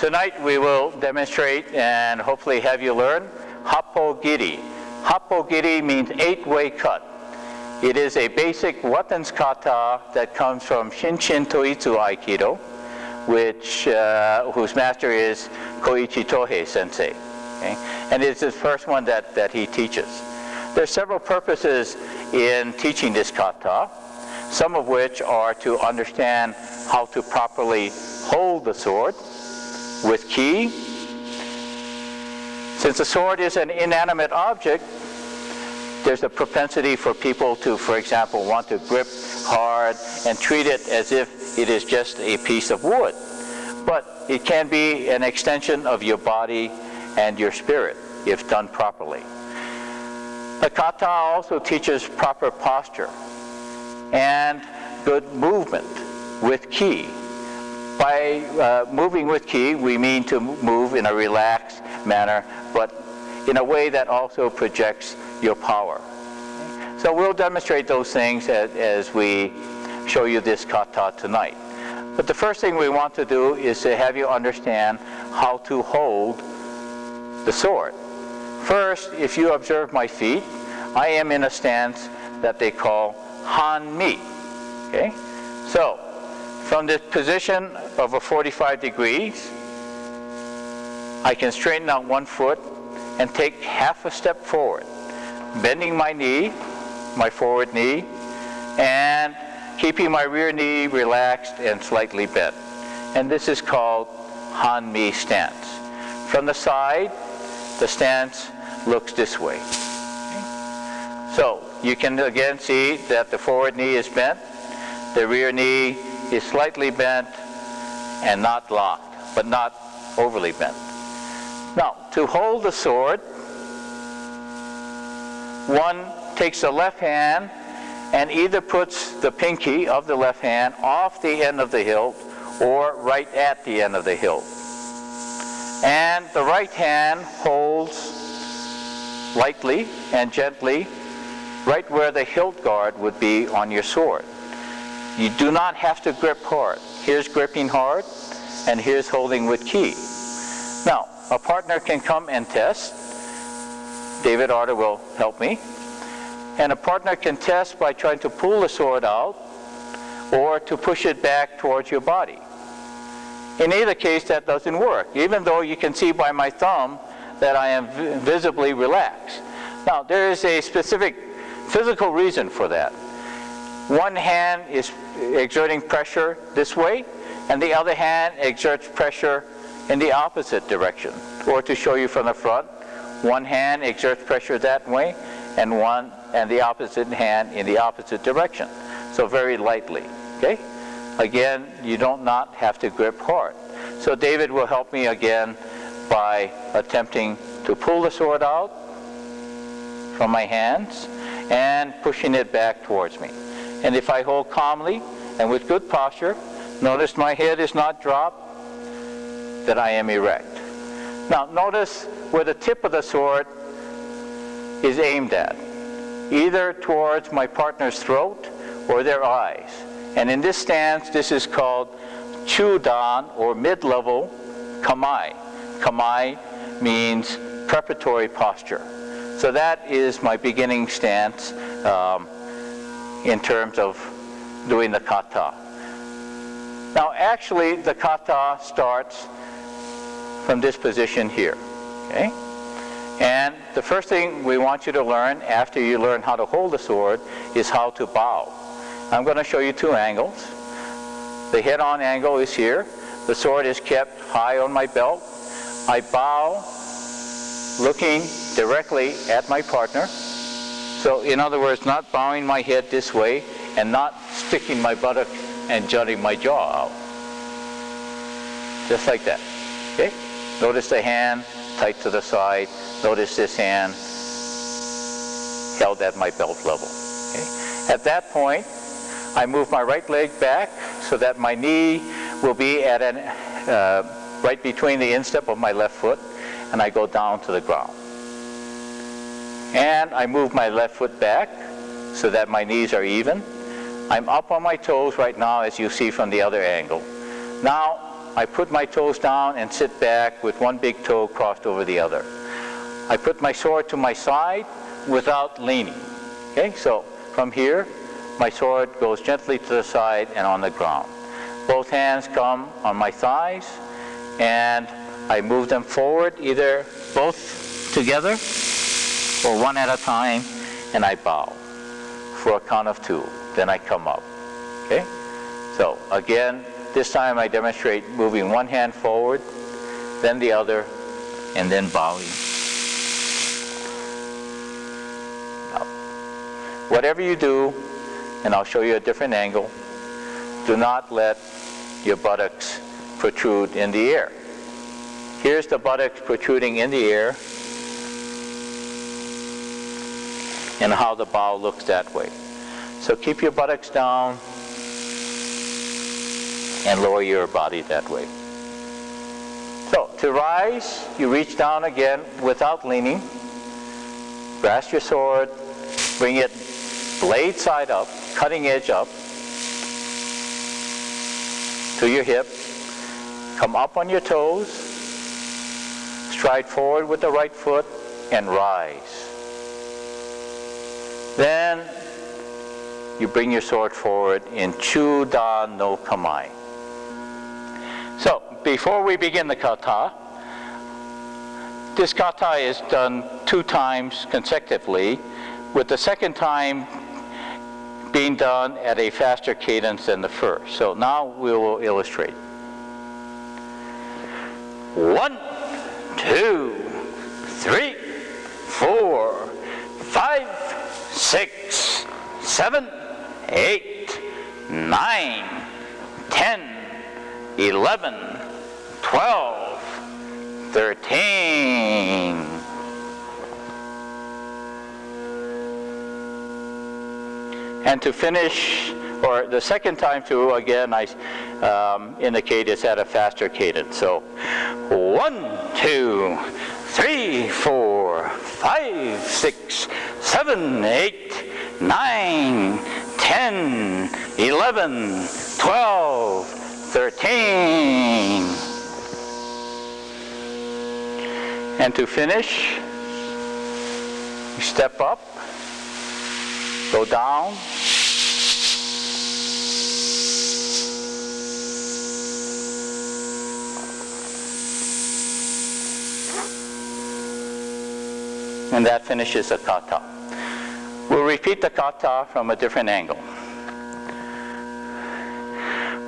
tonight we will demonstrate and hopefully have you learn Happo-giri. Happo-giri means 8-way cut. It is a basic weapons kata that comes from Shinshin Toitsu Aikido, whose master is Koichi Tohei Sensei. Okay? And it's the first one that he teaches. There are several purposes in teaching this kata, some of which are to understand how to properly hold the sword with ki. Since the sword is an inanimate object, there's a propensity for people to, for example, want to grip hard and treat it as if it is just a piece of wood. But it can be an extension of your body and your spirit if done properly. The kata also teaches proper posture and good movement with ki. By moving with ki, we mean to move in a relaxed manner, but in a way that also projects your power. So we'll demonstrate those things as we show you this kata tonight. But the first thing we want to do is to have you understand how to hold the sword. First, if you observe my feet, I am in a stance that they call Han-mi. Okay? So, from this position of a 45 degrees, I can straighten out one foot and take half a step forward, bending my knee, my forward knee, and keeping my rear knee relaxed and slightly bent. And this is called Han-mi stance. From the side, the stance looks this way. Okay? So you can again see that the forward knee is bent, the rear knee is slightly bent and not locked, but not overly bent. Now, to hold the sword, one takes the left hand and either puts the pinky of the left hand off the end of the hilt or right at the end of the hilt. And the right hand holds lightly and gently right where the hilt guard would be on your sword. You do not have to grip hard. Here's gripping hard, and here's holding with ki. Now, a partner can come and test. David Arter will help me. And a partner can test by trying to pull the sword out or to push it back towards your body. In either case, that doesn't work, even though you can see by my thumb that I am visibly relaxed. Now, there is a specific physical reason for that. One hand is exerting pressure this way, and the other hand exerts pressure in the opposite direction. Or to show you from the front, one hand exerts pressure that way, and the opposite hand in the opposite direction. So very lightly, okay? Again, you don't not have to grip hard. So David will help me again by attempting to pull the sword out from my hands and pushing it back towards me. And if I hold calmly and with good posture, notice my head is not dropped, that I am erect. Now notice where the tip of the sword is aimed at, either towards my partner's throat or their eyes. And in this stance, this is called Chudan, or mid-level Kamae. Kamae means preparatory posture. So that is my beginning stance in terms of doing the kata. Now actually, the kata starts from this position here. Okay? And the first thing we want you to learn after you learn how to hold the sword is how to bow. I'm going to show you two angles. The head-on angle is here. The sword is kept high on my belt. I bow looking directly at my partner. So in other words, not bowing my head this way and not sticking my buttock and jutting my jaw out. Just like that. Okay? Notice the hand tight to the side. Notice this hand held at my belt level. Okay? At that point, I move my right leg back so that my knee will be at right between the instep of my left foot, and I go down to the ground. And I move my left foot back so that my knees are even. I'm up on my toes right now, as you see from the other angle. Now, I put my toes down and sit back with one big toe crossed over the other. I put my sword to my side without leaning. Okay, so from here, my sword goes gently to the side and on the ground. Both hands come on my thighs, and I move them forward, either both together or one at a time, and I bow for a count of 2. Then I come up. Okay? So again, this time I demonstrate moving one hand forward, then the other, and then bowing. Now, whatever you do, and I'll show you a different angle, do not let your buttocks protrude in the air. Here's the buttocks protruding in the air, and how the bow looks that way. So keep your buttocks down and lower your body that way. So to rise, you reach down again without leaning. Grasp your sword, bring it blade side up, cutting edge up to your hip. Come up on your toes, stride forward with the right foot, and rise. Then you bring your sword forward in Chudan no Kamae. So, before we begin the kata, this kata is done 2 times consecutively, with the second time being done at a faster cadence than the first. So now we will illustrate. 1, 2, 3, 4, 5, 6, 7, 8, 9, 10, 11, 12, 13. And to finish, or the second time through, again, I indicate it's at a faster cadence. So 1, 2, 3, 4, 5, 6, 7, 8, 9, 10, 11, 12, 13. And to finish, you step up, go down, and that finishes the kata. We'll repeat the kata from a different angle.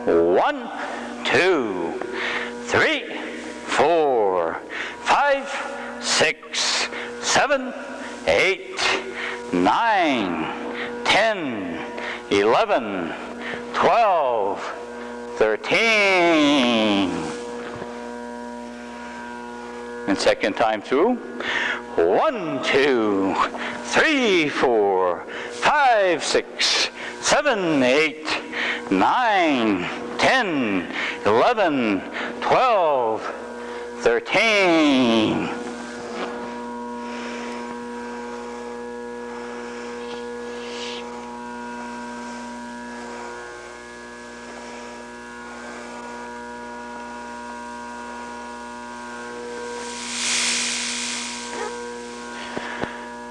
1, 2, 3, 4, 5, 6, 7, 8, 9, 10, 11, 12, 13. And second time through. 1, 2, 3, 4, 5, 6, 7, 8, 9, 10, 11, 12, 13.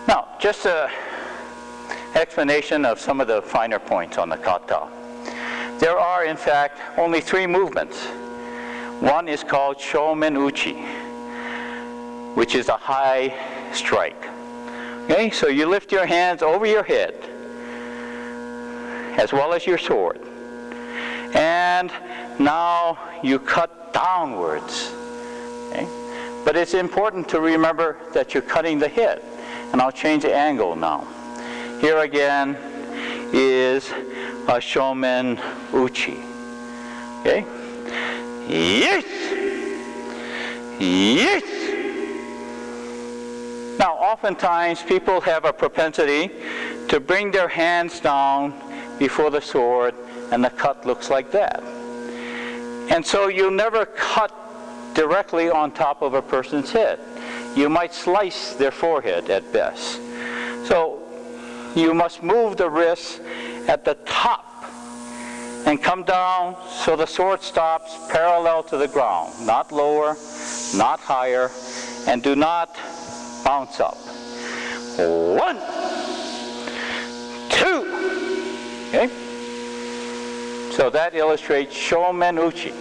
Now, just an explanation of some of the finer points on the kata. There are, in fact, only 3 movements. One is called Shomen Uchi, which is a high strike. Okay, so you lift your hands over your head, as well as your sword. And now you cut downwards. Okay? But it's important to remember that you're cutting the head. And I'll change the angle now. Here again is a Shomen Uchi. Okay? Yes! Yes! Now, oftentimes people have a propensity to bring their hands down before the sword, and the cut looks like that. And so you never cut directly on top of a person's head. You might slice their forehead at best. So you must move the wrists at the top and come down so the sword stops parallel to the ground, not lower, not higher, and do not bounce up. 1, 2. Okay? So that illustrates Shomen Uchi.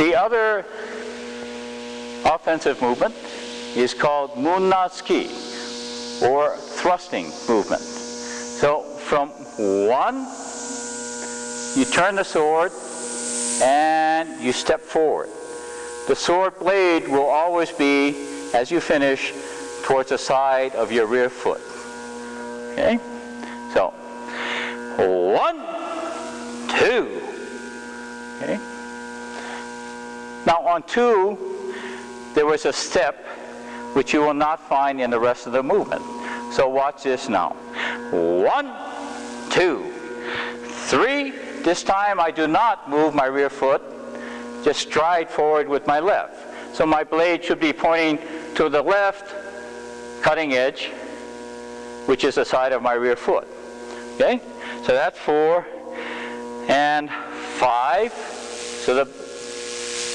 The other offensive movement is called Munnatsuki, or thrusting movement. So from 1, you turn the sword and you step forward. The sword blade will always be, as you finish, towards the side of your rear foot. Okay? So, 1, 2. Okay? Now on 2, there was a step which you will not find in the rest of the movement. So watch this now. 1, 2, 3. This time I do not move my rear foot, just stride forward with my left. So my blade should be pointing to the left cutting edge, which is the side of my rear foot. Okay? So that's 4 and 5. So the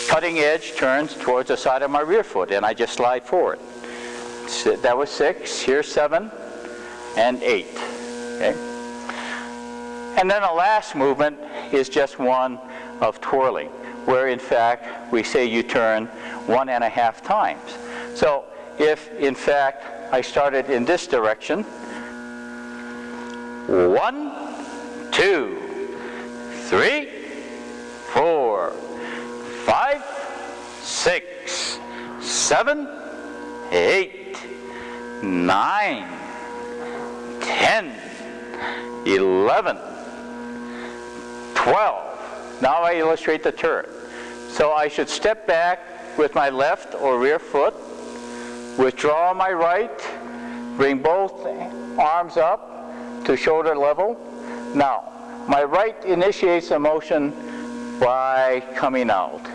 cutting edge turns towards the side of my rear foot, and I just slide forward. So that was 6. Here's 7 and 8. Okay? And then the last movement is just one of twirling, where in fact we say you turn 1.5 times. So if in fact I started in this direction, 1, 2, 3, 4, 5, 6, 7, 8, 9, 10, 11, 12. Now I illustrate the turn. So I should step back with my left or rear foot, withdraw my right, bring both arms up to shoulder level. Now, my right initiates a motion by coming out.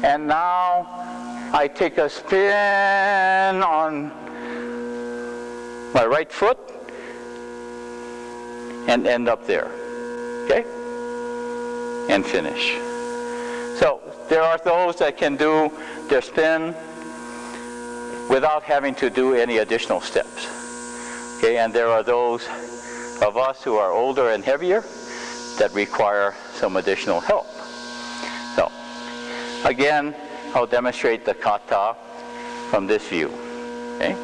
And now I take a spin on my right foot and end up there. Okay? And finish. So there are those that can do their spin without having to do any additional steps. Okay, and there are those of us who are older and heavier that require some additional help. So again, I'll demonstrate the kata from this view. Okay?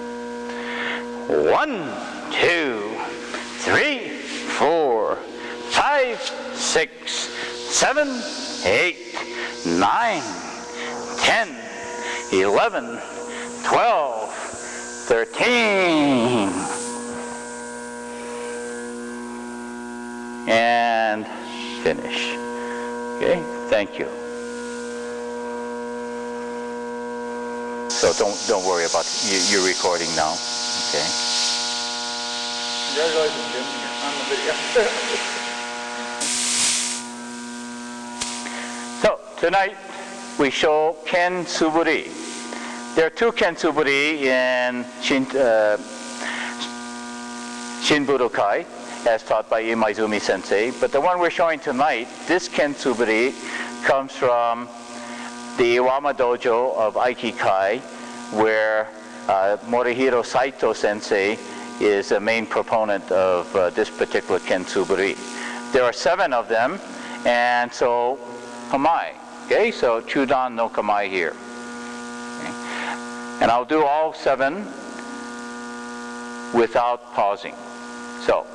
1, 2, 3, 4, 5, 6, 7, 8, 9, 10, 11, 12, 13. And finish. Okay, thank you. So don't worry about you're recording now. Okay. Congratulations, Jim. You're on the video. So tonight we show Ken Tsuburi. There are 2 Ken Tsuburi in Shinbudokai, as taught by Imaizumi Sensei. But the one we're showing tonight, this Ken Tsuburi, comes from the Iwama Dojo of Aikikai, where Morihiro Saito Sensei is the main proponent of this particular Ken Tsuburi. There are 7 of them, and so Kamae. Okay, so Chudan no Kamae here. Okay. And I'll do all 7 without pausing. So.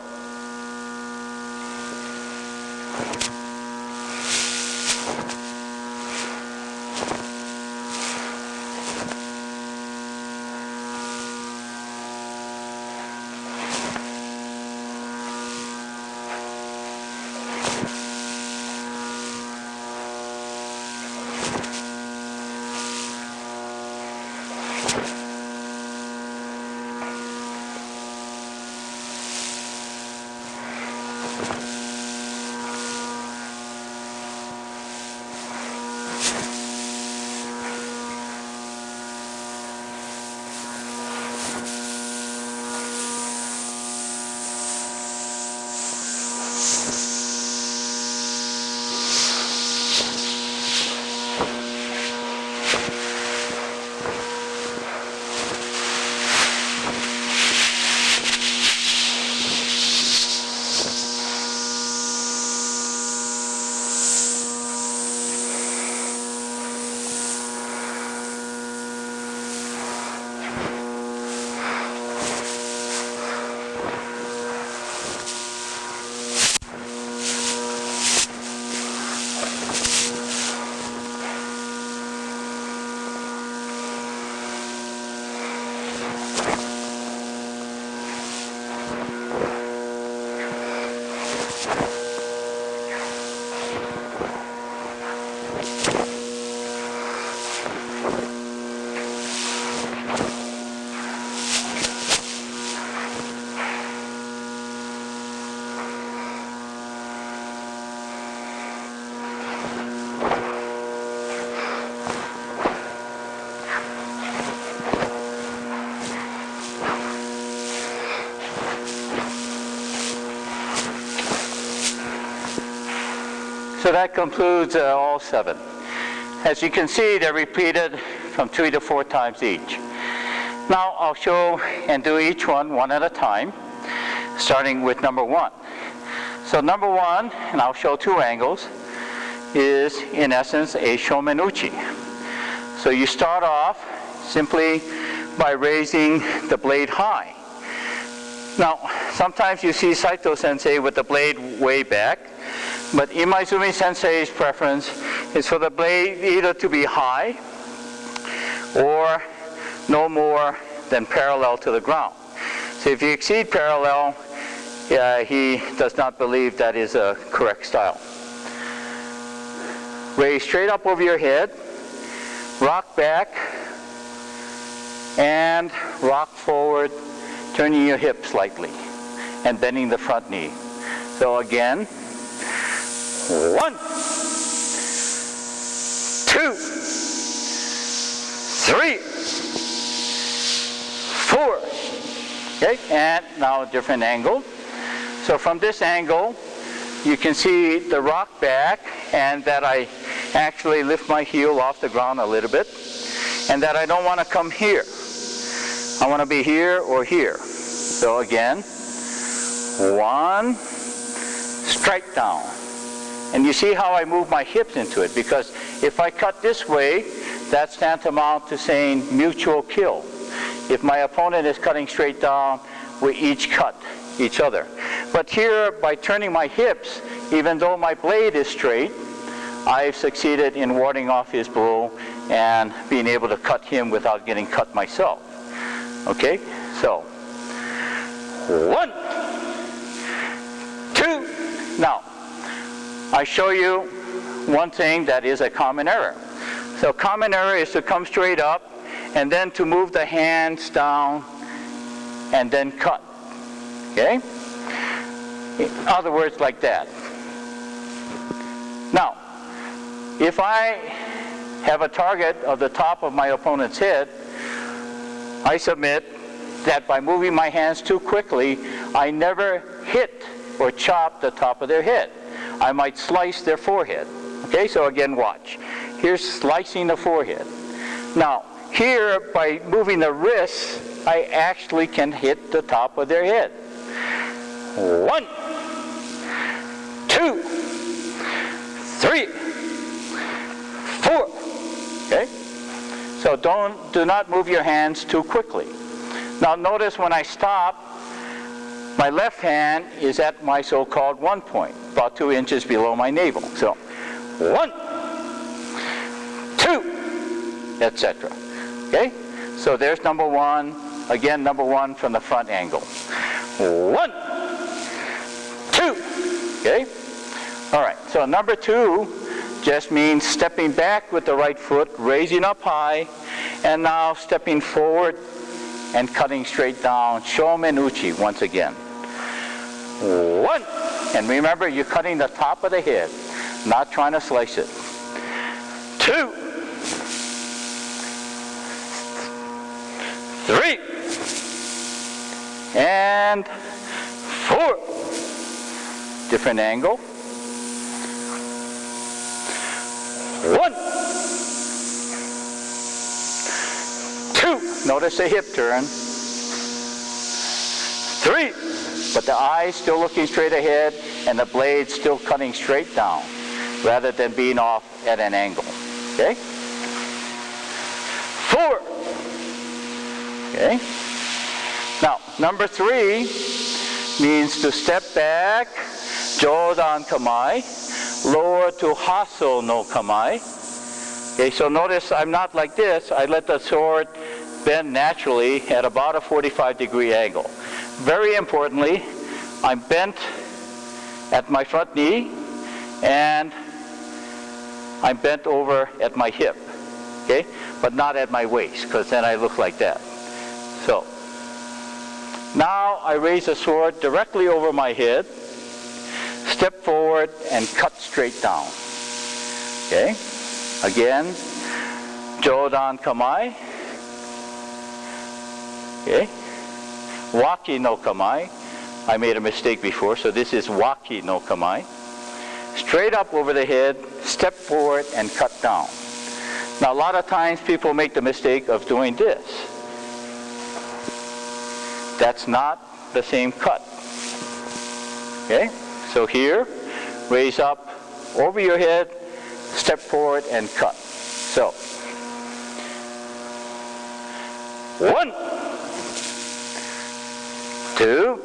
So that concludes all 7. As you can see, they're repeated from 3 to 4 times each. Now I'll show and do each one at a time, starting with number 1. So number 1, and I'll show 2 angles, is in essence a shomenuchi. So you start off simply by raising the blade high. Now, sometimes you see Saito Sensei with the blade way back, but Imaizumi Sensei's preference is for the blade either to be high or no more than parallel to the ground. So if you exceed parallel, he does not believe that is a correct style. Raise straight up over your head, rock back, and rock forward, turning your hip slightly and bending the front knee. So again, 1, 2, 3, 4. Okay, and now a different angle. So from this angle, you can see the rock back, and that I actually lift my heel off the ground a little bit, and that I don't want to come here. I want to be here or here. So again, 1, strike down. And you see how I move my hips into it, because if I cut this way, that's tantamount to saying mutual kill. If my opponent is cutting straight down, we each cut each other. But here, by turning my hips, even though my blade is straight, I've succeeded in warding off his blow and being able to cut him without getting cut myself. Okay, so 1, 2. Now, I show you one thing that is a common error. So common error is to come straight up and then to move the hands down and then cut. Okay? In other words, like that. Now, if I have a target of the top of my opponent's head, I submit that by moving my hands too quickly, I never hit or chop the top of their head. I might slice their forehead. Okay, so again, watch. Here's slicing the forehead. Now, here, by moving the wrists, I actually can hit the top of their head. 1, 2, 3, 4. Okay? So do not move your hands too quickly. Now notice when I stop, my left hand is at my so-called 1 point, about 2 inches below my navel. So 1, 2, etc. Okay? So there's number 1. Again, number 1 from the front angle. 1, 2. Okay? All right. So number 2 just means stepping back with the right foot, raising up high, and now stepping forward and cutting straight down. Shomenuchi once again. 1. And remember, you're cutting the top of the head, not trying to slice it. 2. 3. And 4. Different angle. 1, 2. Notice the hip turn. 3. But the eye still looking straight ahead and the blade still cutting straight down rather than being off at an angle. Okay? 4. Okay? Now, number 3 means to step back, Jodan Kamai, lower to Haso no Kamai. Okay, so notice I'm not like this. I let the sword bend naturally at about a 45-degree angle. Very importantly, I'm bent at my front knee and I'm bent over at my hip, okay? But not at my waist, because then I look like that. So, now I raise the sword directly over my head, step forward and cut straight down. Okay? Again, Jodan Kamai. Okay? Waki no Kamai. I made a mistake before, so this is Waki no Kamai. straight up over the head, step forward, and cut down. Now, a lot of times people make the mistake of doing this. That's not the same cut. Okay? So here, raise up over your head, step forward, and cut. So, 1, 2,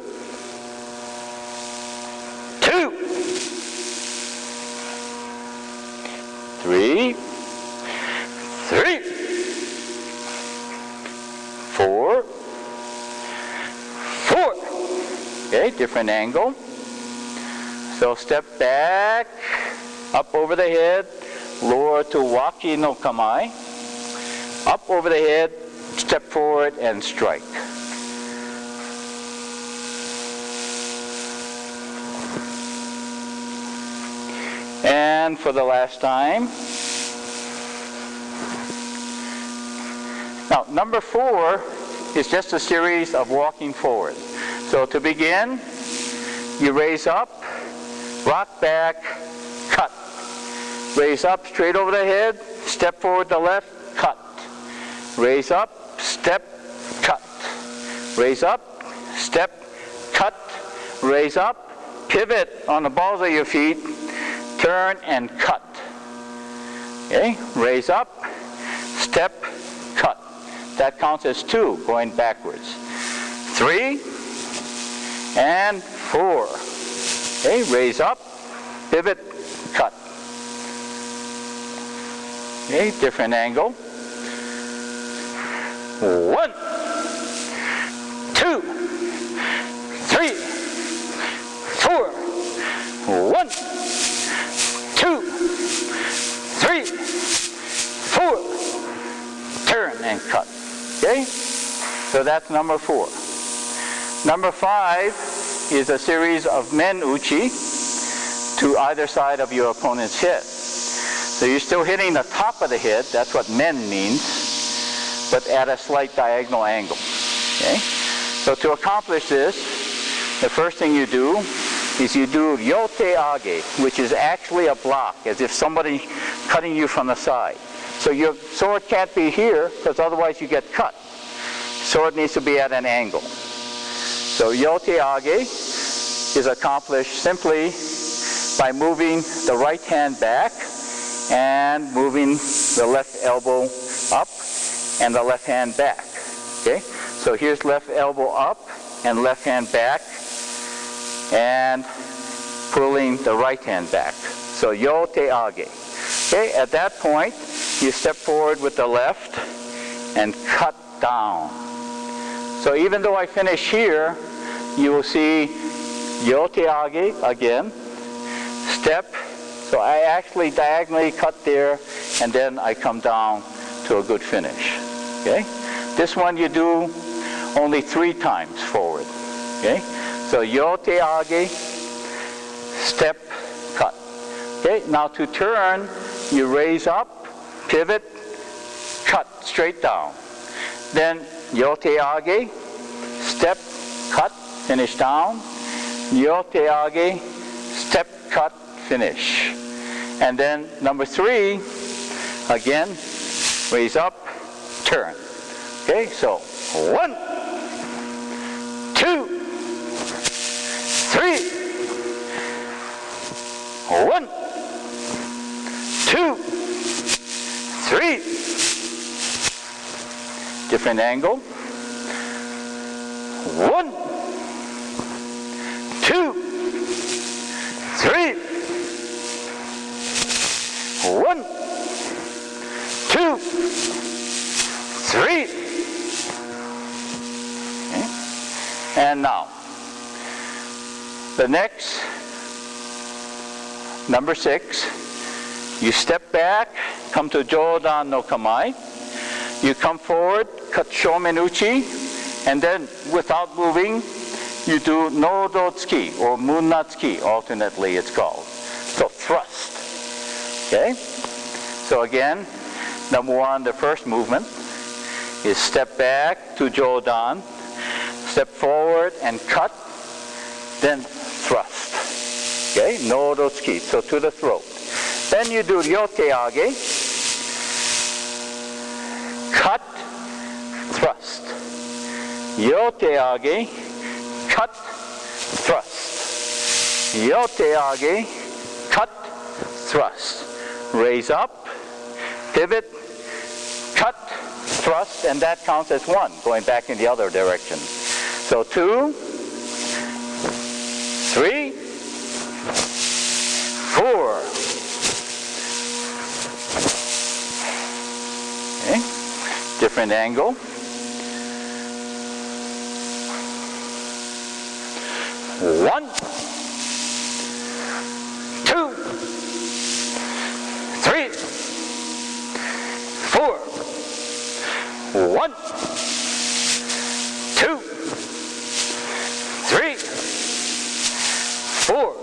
2, 3, 3, 4, 4. Okay, different angle. So step back, up over the head, lower to waki no kamae. Up over the head, step forward and strike. And for the last time. Now, number 4 is just a series of walking forward. So to begin, you raise up, rock back, cut. Raise up straight over the head, step forward to left, cut. Raise up, step, cut. Raise up, step, cut. Raise up, pivot on the balls of your feet, turn and cut. Okay, raise up, step, cut. That counts as 2 going backwards. 3 and 4. Okay, raise up, pivot, cut. Okay, different angle. 1, 2, 3, 4. 1, 2, 3, 4. Turn and cut. Okay? So that's number 4. Number 5 is a series of men uchi to either side of your opponent's head. So you're still hitting the top of the head, that's what men means, but at a slight diagonal angle. Okay? So to accomplish this, the first thing you do is you do yote age, which is actually a block, as if somebody cutting you from the side. So your sword can't be here, because otherwise you get cut. Sword needs to be at an angle. So yote age is accomplished simply by moving the right hand back and moving the left elbow up and the left hand back. Okay? So here's left elbow up and left hand back and pulling the right hand back. So yote age. Okay? At that point, you step forward with the left and cut down. So even though I finish here, you will see yote age again, step. So I actually diagonally cut there, and then I come down to a good finish. Okay? This one you do only 3 times forward. Okay? So yote age, step, cut. Okay? Now to turn, you raise up, pivot, cut straight down. Then yote age, step, cut, finish down. Yote age, step, cut, finish. And then number 3, again, raise up, turn. Okay, so 1, 2, 3, 1, 2, 3. Different angle. 1, 2, 3. 1, 2, 3. Okay. And now, the next, number 6, you step back, come to Jodan no Kamae. You come forward, cut shomen uchi, and then without moving, you do nodo tsuki or munna tsuki, alternately it's called. So thrust. Okay? So again, number 1, the first movement is step back to Jodan, step forward and cut, then thrust. Okay, norotsuki, so to the throat. Then you do ryoteage, cut, thrust. Ryoteage, cut, thrust. Ryoteage, cut, thrust. Raise up, pivot, cut, thrust, and that counts as 1, going back in the other direction. So 2, 3, 4. Okay. Different angle. 1, 2, 3, 4. 1, 2, 3, 4.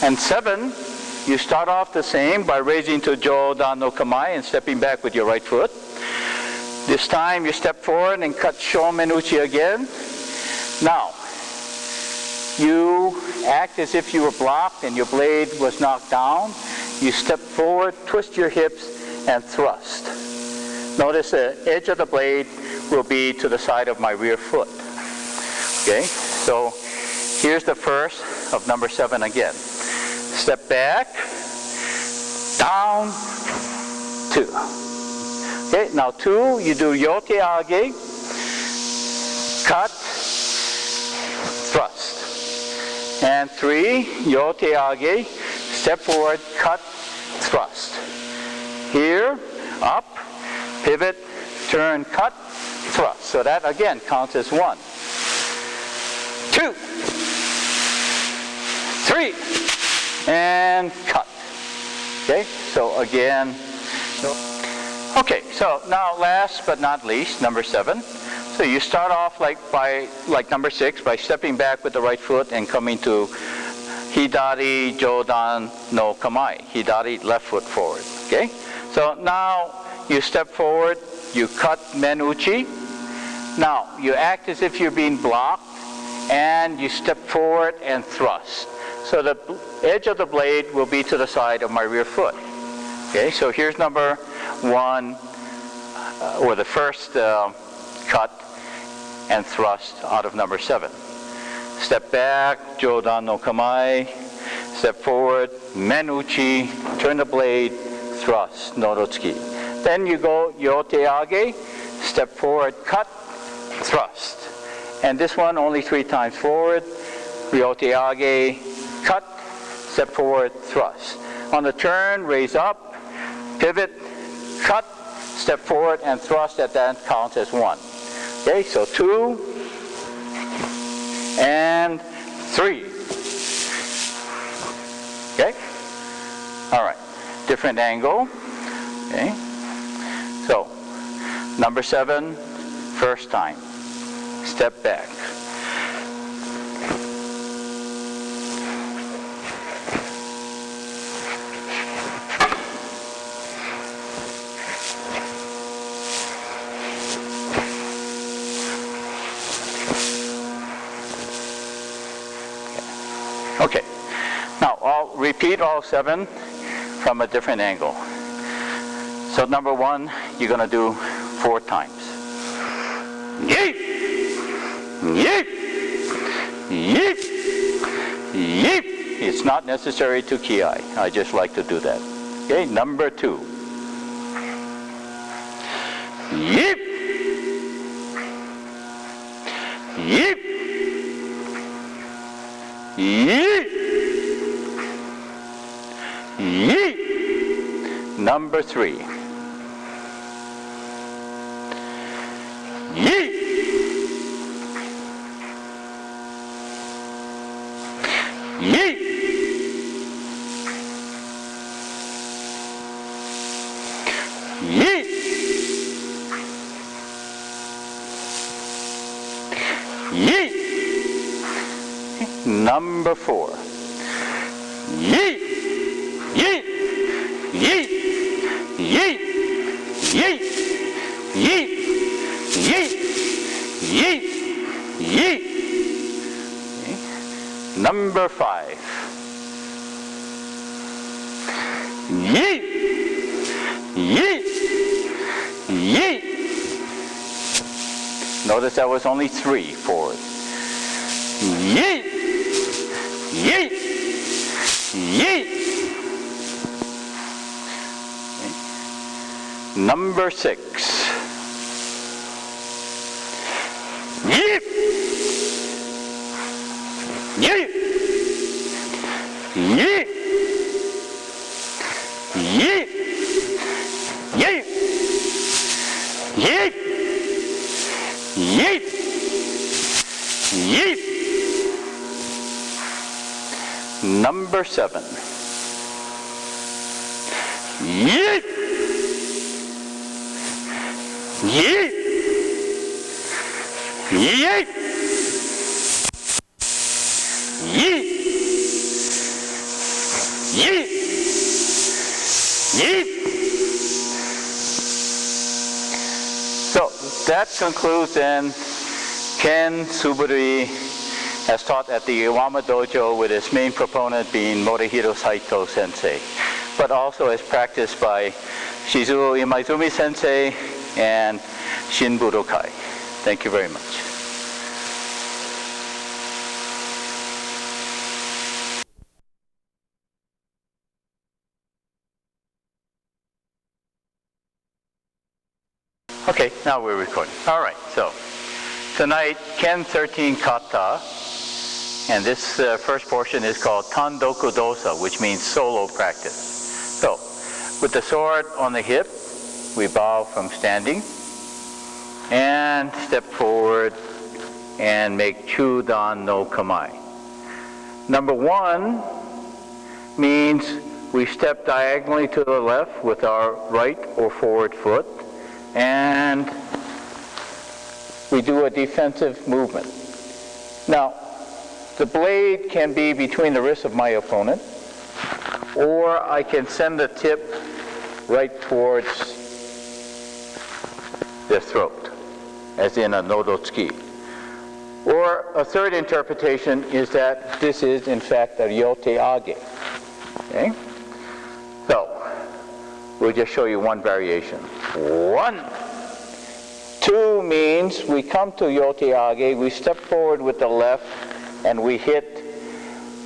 And 7, you start off the same by raising to Jodan no Kamae and stepping back with your right foot. This time you step forward and cut Shomenuchi again. Now, you act as if you were blocked and your blade was knocked down. You step forward, twist your hips, and thrust. Notice the edge of the blade will be to the side of my rear foot. Okay, so here's the first of number 7 again. Step back, down, 2. Okay, now 2, you do ryoteage, cut, thrust. And 3, ryoteage, step forward, cut, thrust. Here, up, pivot, turn, cut, thrust. So that again counts as 1. 2, 3, and cut. Okay, so again. Okay, so now last but not least, number 7. So you start off like number 6 by stepping back with the right foot and coming to Hidari Jodan no Kamae. Hidari, left foot forward. Okay, so now you step forward, you cut menuchi. Now you act as if you're being blocked, and you step forward and thrust. So the edge of the blade will be to the side of my rear foot. Okay, so here's number 1, or the first cut and thrust out of number 7. Step back, Jodan no Kamae, step forward, menuchi, turn the blade, thrust, norotsuki. Then you go ryoteage, step forward, cut, thrust. And this one only 3 times forward, ryoteage, cut, step forward, thrust. On the turn, raise up, pivot, cut, step forward, and thrust. At that counts as 1. Okay, so 2 and 3. Okay, all right, different angle. Okay, so number 7, first time, step back. Okay, now I'll repeat all 7 from a different angle. So number 1, you're going to do 4 times. Yeet! Yeet! Yeet! Yeet! It's not necessary to kiai. I just like to do that. Okay, number 2. Yeet! Yeet! Yeet! Yeet! Number 3. Yeet! Yeet! Yeet! Yeet! Number 4. Yeet! Yeet! Yeet! Yeet! Yeet! Yeet! Yeet! Yeet! Number 5. Yeet! Yeet! Yeet! Notice that was only 3 forward. Yeet! Yeet! Yeet! Number 6. Yeet! Yeet! Yeet! Yeet! Yeet! Yeet! Yeet! Yeet! Number 7. Yeet! Yeet! Yeet! Yeet! Yeet! Yeet! So that concludes then Ken Suburi as taught at the Iwama Dojo, with its main proponent being Morihiro Saito Sensei, but also as practiced by Shizuo Imaizumi Sensei and Shin Budokai. Thank you very much. Okay, now we're recording. All right, so tonight, Ken 13 Kata, and this first portion is called Tandoku Dosa, which means solo practice. So, with the sword on the hip, we bow from standing, and step forward and make Chudan no Kamae. Number 1 means we step diagonally to the left with our right or forward foot, and we do a defensive movement. Now, the blade can be between the wrists of my opponent, or I can send the tip right towards the throat, as in a Nodotsuki. Or a third interpretation is that this is, in fact, a Ryote Age. Okay? So, we'll just show you one variation. 1. 2 means we come to Ryote Age, we step forward with the left, and we hit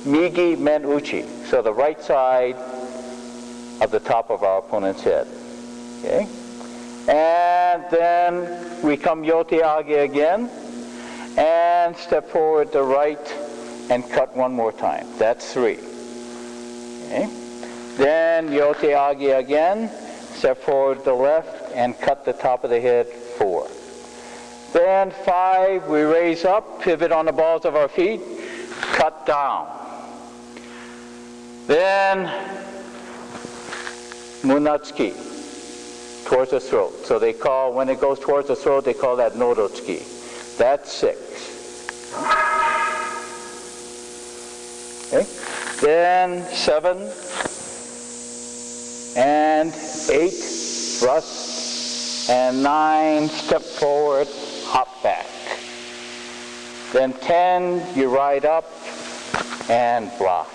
Migi Men Uchi, so the right side of the top of our opponent's head. Okay? And then we come Ryote Age again, and step forward the right and cut one more time. That's 3. Okay? Then Ryote Age again, step forward the left and cut the top of the head. 4. Then 5, we raise up, pivot on the balls of our feet, cut down. Then Munatsuki, towards the throat. So they call, when it goes towards the throat, they call that Nodotsuki. That's 6. Okay. Then 7 and 8, thrust, and 9, step forward, hop back. Then 10, you ride up and block.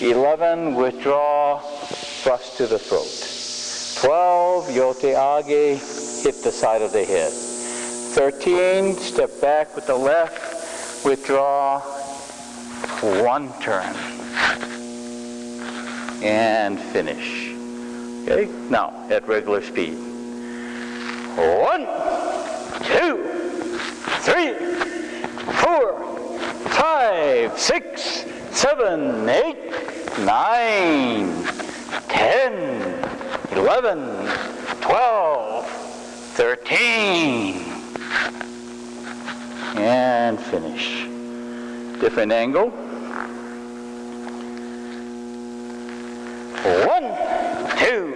11, withdraw, thrust to the throat. 12, Ryote Age, hit the side of the head. 13, step back with the left, withdraw, 1 turn, and finish. Okay, now at regular speed. 1, 2, 3, 4, 5, 6, 7, 8, 9, 10, 11, 12, 13, and finish. Different angle. 1, 2,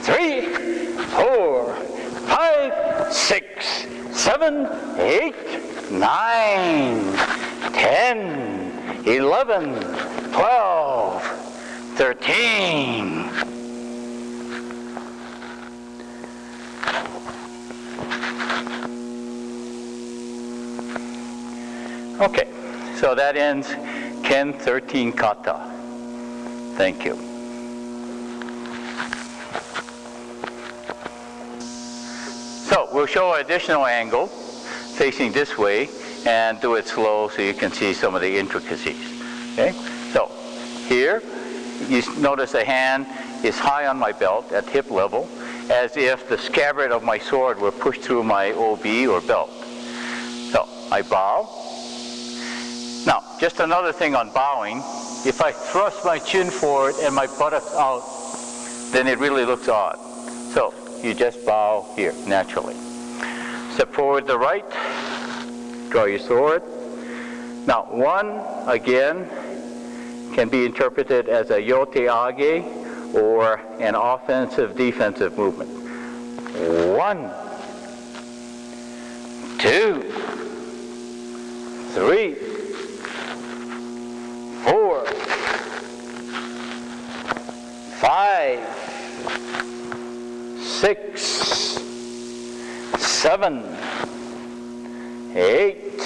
3, 4, 5, 6, 7, 8, 9, 10, 11, 12, 13. Okay, so that ends Ken 13 kata. Thank you. So we'll show an additional angle facing this way and do it slow so you can see some of the intricacies. Okay? So here, you notice the hand is high on my belt at hip level, as if the scabbard of my sword were pushed through my OB or belt. So I bow. Now, just another thing on bowing, if I thrust my chin forward and my buttocks out, then it really looks odd. So you just bow here, naturally. Step forward to the right, draw your sword. Now, one, again, can be interpreted as a yote-age or an offensive-defensive movement. 1, 2, 3, 4, 5, 6, 7, 8,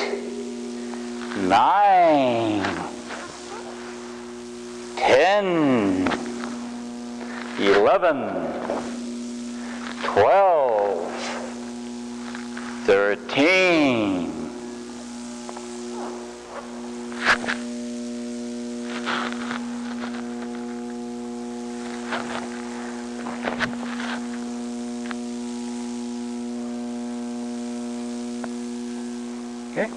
9, 10, 11, 12, 13, 'kay?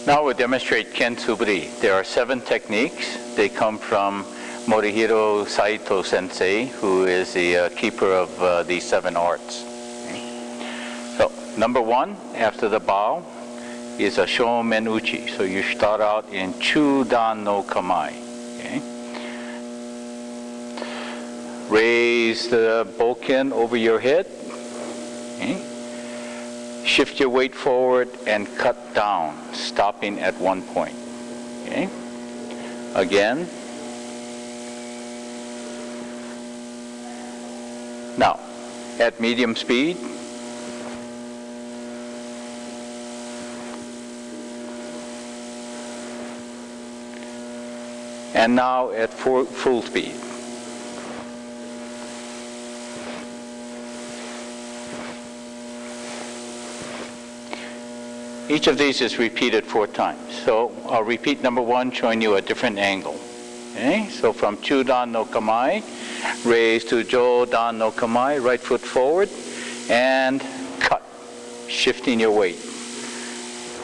Now we'll demonstrate Kensuburi. There are 7 techniques. They come from Morihiro Saito Sensei, who is the keeper of these 7 arts. Okay. So, number 1, after the bow, is a Shomen Uchi. So you start out in Chudan no Kamae. Okay. Raise the bokken over your head. Okay. Shift your weight forward and cut down, stopping at one point. Okay? Again. Now, at medium speed. And now at full speed. Each of these is repeated 4 times. So I'll repeat number 1, showing you a different angle. Okay? So from Chudan no Kamae, raise to Jodan no Kamae, right foot forward, and cut, shifting your weight.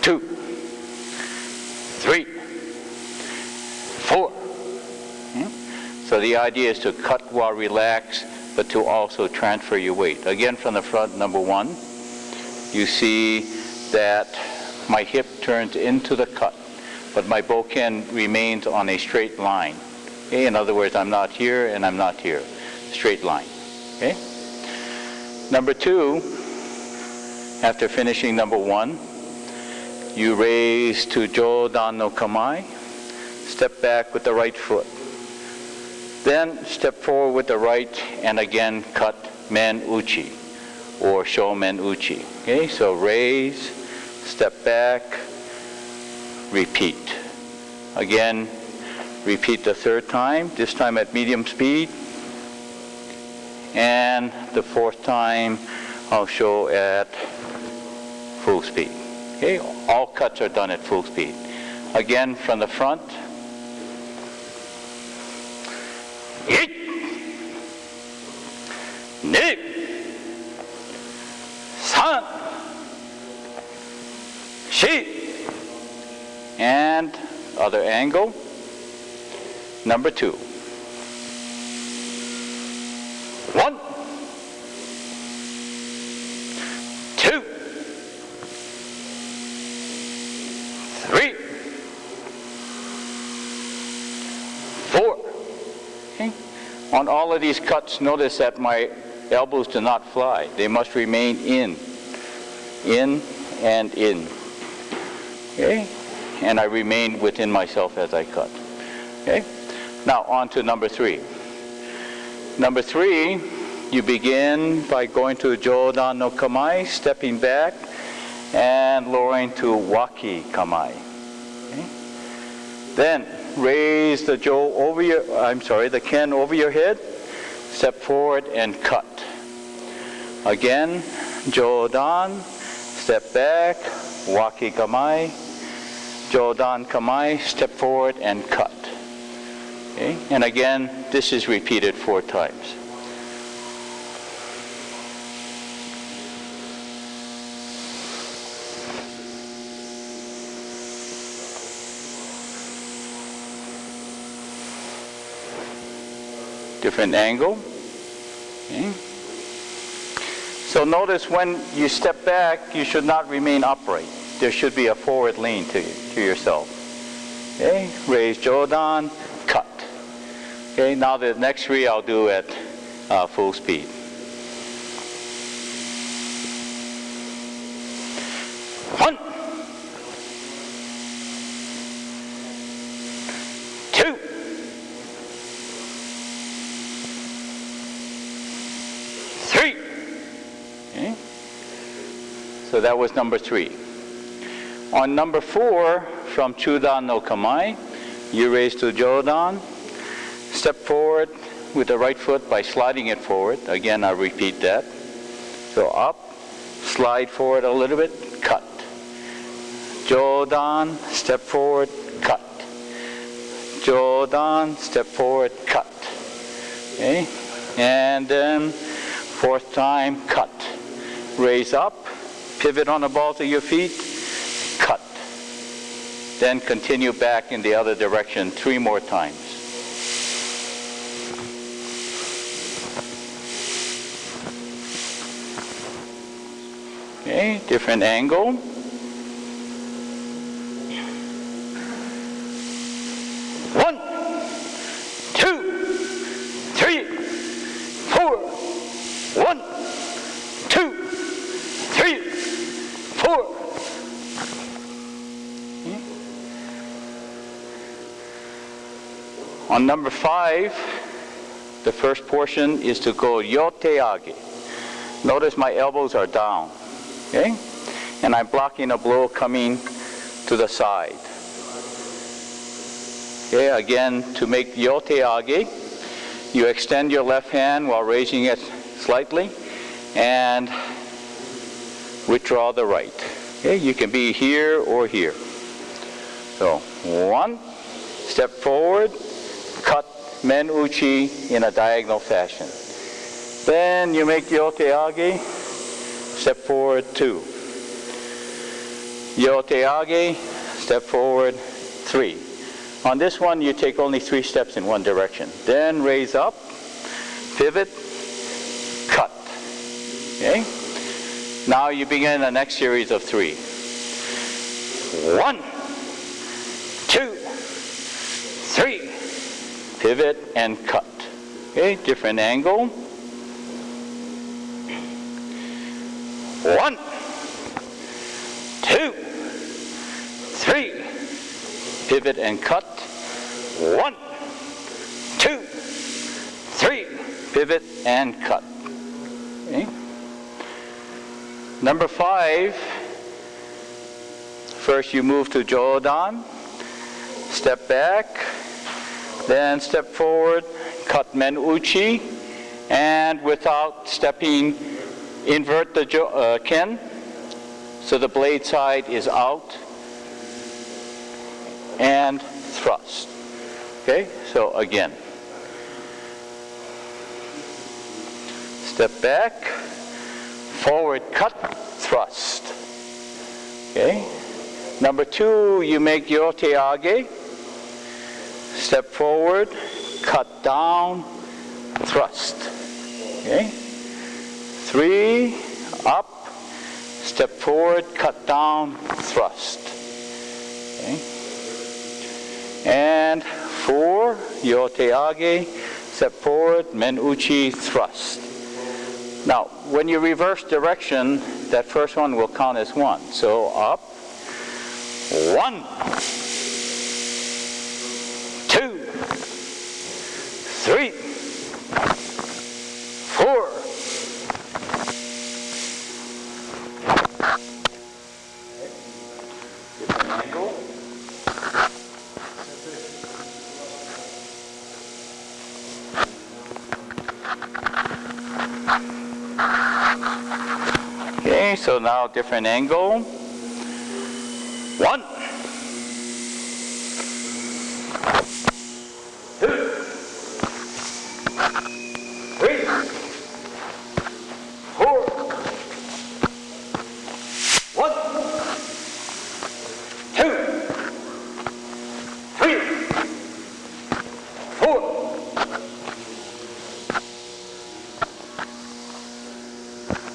2, 3, 4. Okay? So the idea is to cut while relaxed, but to also transfer your weight. Again, from the front, number 1, you see that my hip turns into the cut, but my bokken remains on a straight line. Okay? In other words, I'm not here and I'm not here. Straight line. Okay? Number 2, after finishing number 1, you raise to Jodan no Kamae, step back with the right foot. Then step forward with the right and again cut Men Uchi or Shomen Uchi. Okay? So raise, step back, repeat. Again, repeat the 3rd time, this time at medium speed. And the 4th time, I'll show at full speed. Okay? All cuts are done at full speed. Again, from the front. Yeet! Ne! San! Shi! And other angle. Number 2. 1, 2, 3, 4. Okay. On all of these cuts, notice that my elbows do not fly. They must remain in and in. Okay? And I remain within myself as I cut. Okay? Now on to number 3. Number 3, you begin by going to Jodan no Kamae, stepping back, and lowering to Waki Kamae. Okay? Then raise the the ken over your head, step forward and cut. Again, Jodan, step back, Waki Kamae, Jodan Kamae, step forward and cut. Okay? And again, this is repeated 4 times. Different angle. Okay. So notice when you step back, you should not remain upright. There should be a forward lean to yourself. Okay, raise Jodan, cut. Okay, now the next 3 I'll do at full speed. One, 2, 3. Okay. So that was number 3. On number 4, from Chudan no Kamae, you raise to Jodan, step forward with the right foot by sliding it forward. Again, I'll repeat that. So up, slide forward a little bit, cut. Jodan, step forward, cut. Jodan, step forward, cut. Okay? And then 4th time, cut. Raise up, pivot on the balls of your feet, cut. Then continue back in the other direction 3 more times. Okay, different angle. One, 2, 3, 4. 1, 2, 3, 4. Okay. On number 5, the first portion is to go yoteage. Notice my elbows are down. Okay? And I'm blocking a blow coming to the side. Okay, again, to make yoteage, you extend your left hand while raising it slightly and withdraw the right. Okay, you can be here or here. So, 1, step forward, cut men uchi in a diagonal fashion. Then you make yoteage, step forward 2. Yoteage, step forward 3. On this one, you take only 3 steps in one direction. Then raise up, pivot, cut. Okay? Now you begin the next series of 3. 1, 2, 3. Pivot and cut. Okay, different angle. 1, 2, 3. Pivot and cut. 1, 2, 3. Pivot and cut. Okay. Number 5. First you move to Jodan. Step back. Then step forward. Cut men uchi. And without stepping, invert the ken. So the blade side is out. And thrust. Okay, so again. Step back, forward cut, thrust. Okay. Number 2, you make yoteage. Step forward, cut down, thrust. Okay. 3, up, step forward, cut down, thrust. Okay. And 4, yoteage, step forward, men uchi, thrust. Now, when you reverse direction, that first one will count as one. So up, 1, 2, 3, 4. Different angle. Okay, so now different angle. 1, 2, 3, 4. 1, 2, 3, 4.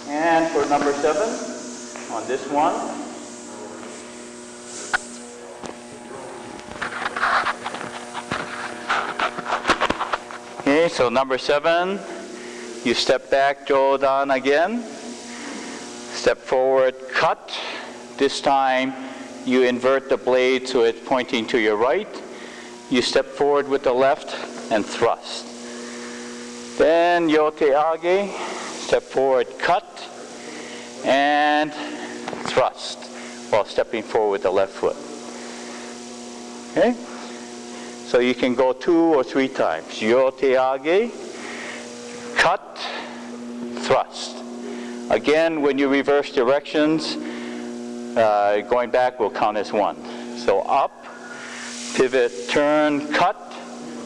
And for number 7, on this one, okay, so number 7, you step back, Jodan again, step forward, cut. This time you invert the blade so it's pointing to your right. You step forward with the left and thrust. Then yote age, step forward, cut, and thrust while stepping forward with the left foot. Okay? So you can go 2 or 3 times. Yote age, cut, thrust. Again, when you reverse directions, going back will count as 1. So up, pivot, turn, cut,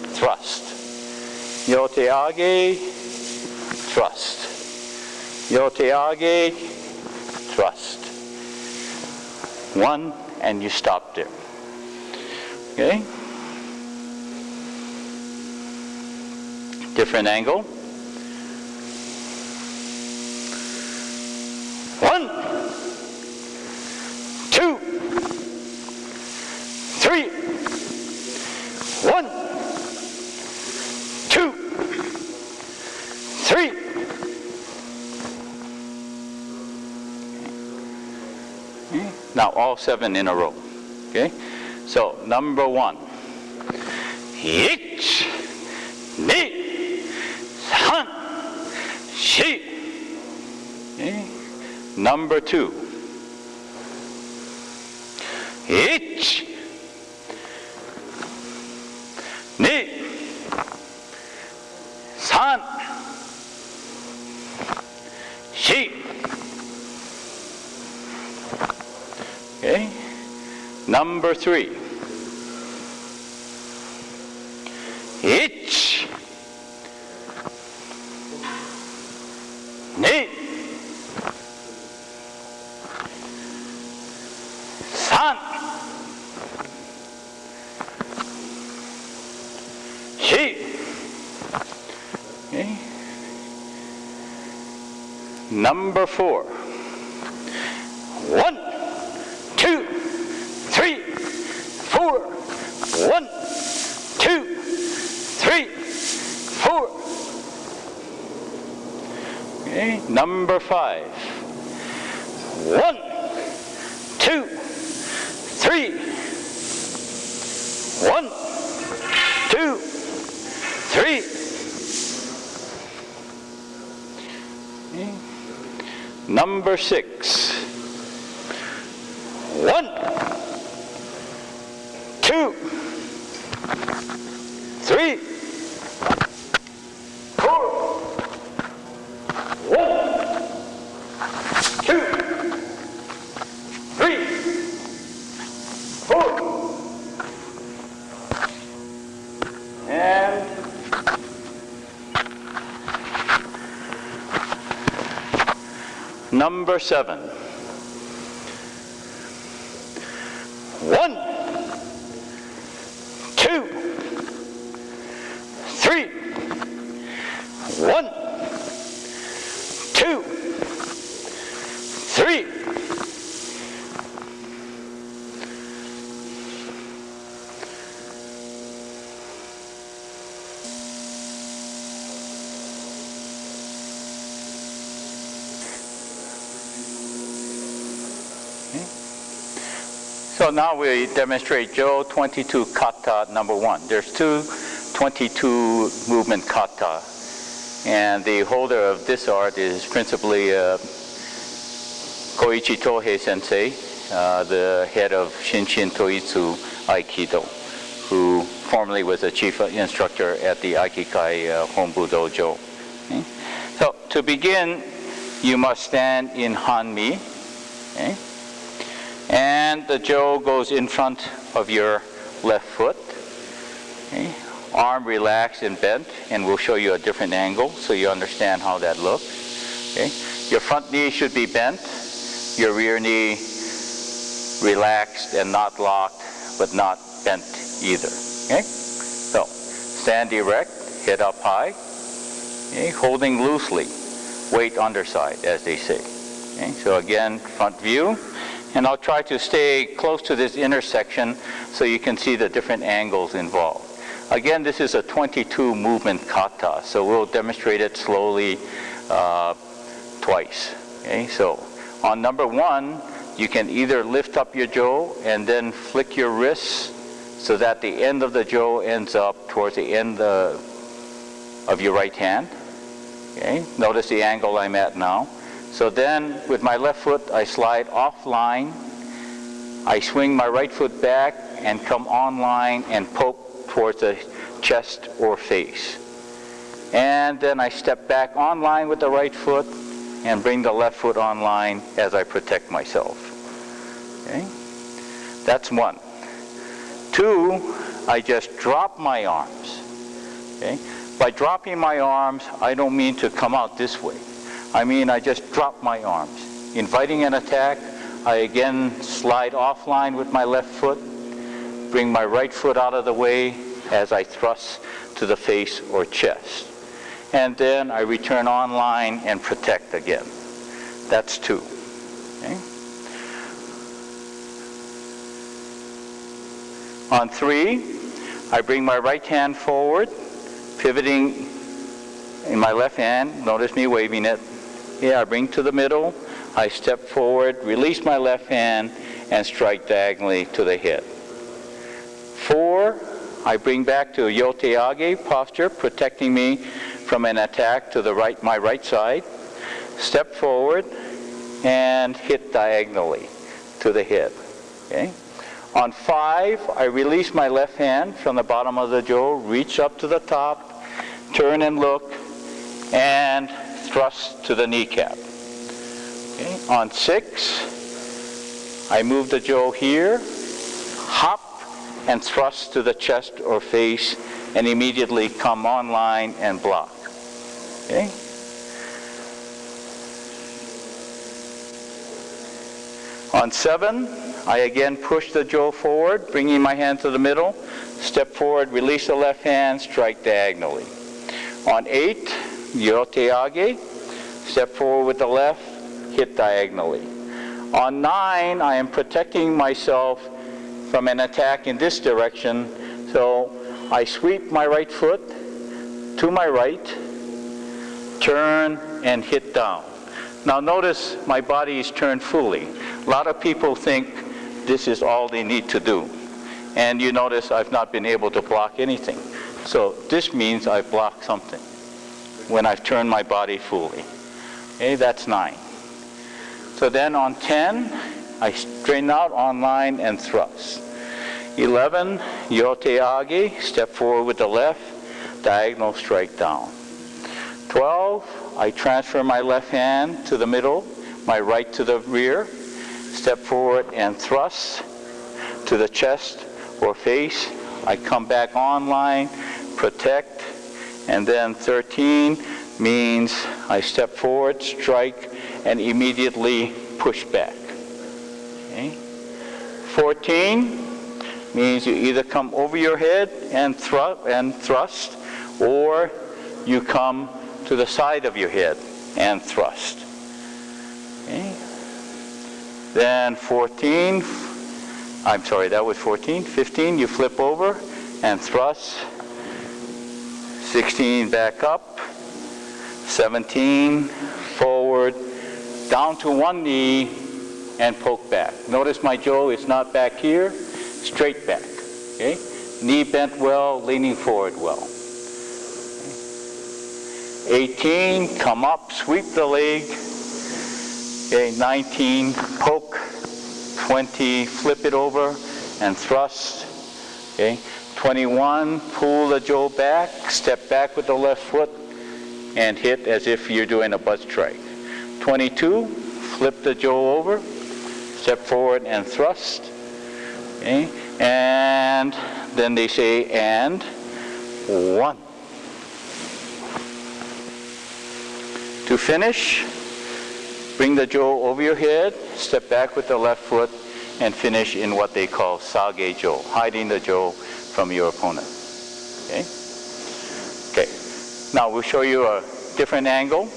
thrust. Yote age, thrust. Yote age, thrust. 1, and you stop there. Okay? Different angle. 1, 2, 3. 1, 2, 3. Okay. Now all 7 in a row. Okay? So number 1. Ich, ni, san, shi. Okay. Number 2. Ich, ni, san, shi. Okay. Number 3. Ich, ni, san, shi. Okay. Number 4. 1, 2, 3, 4. 1, 2, 3, 4. Okay. Number 5. 1, 2, 3. 1, 2, 3. Okay. Number 6. 1, 2, 3, 4. 1, 2, 3, 4. And number 7. 1, 2, 3. 1, 2, 3. now we demonstrate Jo 22 kata number 1. There's two 22 movement kata, and the holder of this art is principally Koichi Tohei Sensei, the head of Shinshin Toitsu Aikido, who formerly was a chief instructor at the Aikikai Hombu Dojo. Okay? So to begin, you must stand in Hanmi. Okay? And the Jo goes in front of your left foot. Okay? Arm relaxed and bent, and we'll show you a different angle so you understand how that looks. Okay? Your front knee should be bent, your rear knee relaxed and not locked, but not bent either. Okay? So, stand erect, head up high, okay? Holding loosely, weight underside, as they say. Okay? So again, front view. And I'll try to stay close to this intersection so you can see the different angles involved. Again, this is a 22 movement kata, so we'll demonstrate it slowly twice. Okay? So on number 1, you can either lift up your Jo and then flick your wrists so that the end of the Jo ends up towards the end of your right hand. Okay? Notice the angle I'm at now. So then, with my left foot, I slide offline. I swing my right foot back and come online and poke towards the chest or face. And then I step back online with the right foot and bring the left foot online as I protect myself. Okay? That's 1. 2, I just drop my arms. Okay? By dropping my arms, I don't mean to come out this way. I mean, I just drop my arms. Inviting an attack, I again slide offline with my left foot, bring my right foot out of the way as I thrust to the face or chest. And then I return online and protect again. That's 2. Okay? On 3, I bring my right hand forward, pivoting in my left hand. Notice me waving it. Yeah, I bring to the middle, I step forward, release my left hand, and strike diagonally to the head. 4, I bring back to Yoteage posture, protecting me from an attack to the right, my right side. Step forward and hit diagonally to the head. Okay? On 5, I release my left hand from the bottom of the Jo, reach up to the top, turn and look, and thrust to the kneecap. Okay. On 6, I move the Jo here, hop, and thrust to the chest or face, and immediately come online and block. Okay. On 7, I again push the Jo forward, bringing my hand to the middle, step forward, release the left hand, strike diagonally. On 8, Yoteage, step forward with the left, hit diagonally. On 9, I am protecting myself from an attack in this direction, so I sweep my right foot to my right, turn, and hit down. Now notice my body is turned fully. A lot of people think this is all they need to do. And you notice I've not been able to block anything. So this means I've blocked something when I've turned my body fully. Okay, that's 9. So then on 10, I straighten out online and thrust. 11, Yoteage, step forward with the left, diagonal strike down. 12, I transfer my left hand to the middle, my right to the rear, step forward and thrust to the chest or face. I come back online, protect, and then 13 means I step forward, strike, and immediately push back. Okay. 14 means you either come over your head and thrust, or you come to the side of your head and thrust. Okay. Then 15, you flip over and thrust. 16, back up. 17, forward, down to one knee, and poke back. Notice my Joe is not back here, straight back. Okay? Knee bent well, leaning forward well. 18, come up, sweep the leg. Okay, 19, poke. 20, flip it over and thrust. Okay, 21, pull the Joe back, step back with the left foot, and hit as if you're doing a butt strike. 22, flip the Joe over, step forward and thrust. Okay, and then they say, and 1. To finish, bring the Joe over your head, step back with the left foot, and finish in what they call sage Joe, hiding the Joe from your opponent. Okay? Okay. Now we'll show you a different angle,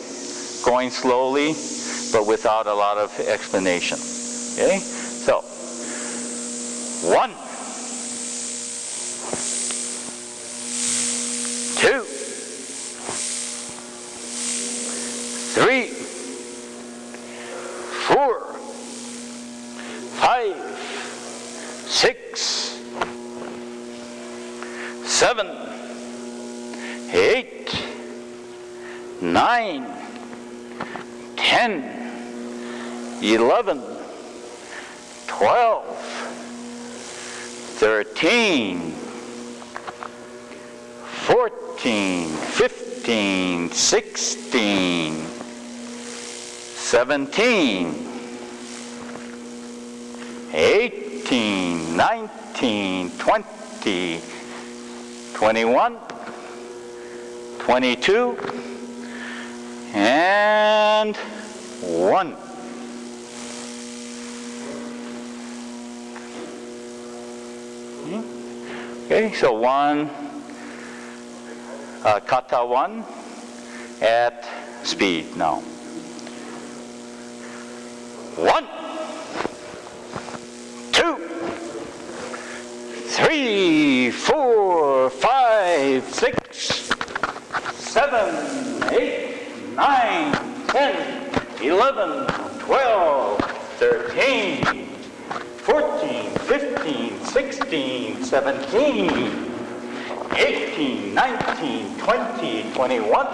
going slowly, but without a lot of explanation. Okay? So, 1, 2, 3, 4, 5, 6, 7, 8, 9, 10, 11, 12, 13, 14, 15, 16, 17, 18, 19, 20, 21, 22, and 1. Okay, so 1, kata 1 at speed now. 1, 2, 3, 4, 5, 6, 7, 8, 9, 10, 11, 12, 13, 14, 15, 16, 17, 18, 19, 20, 21,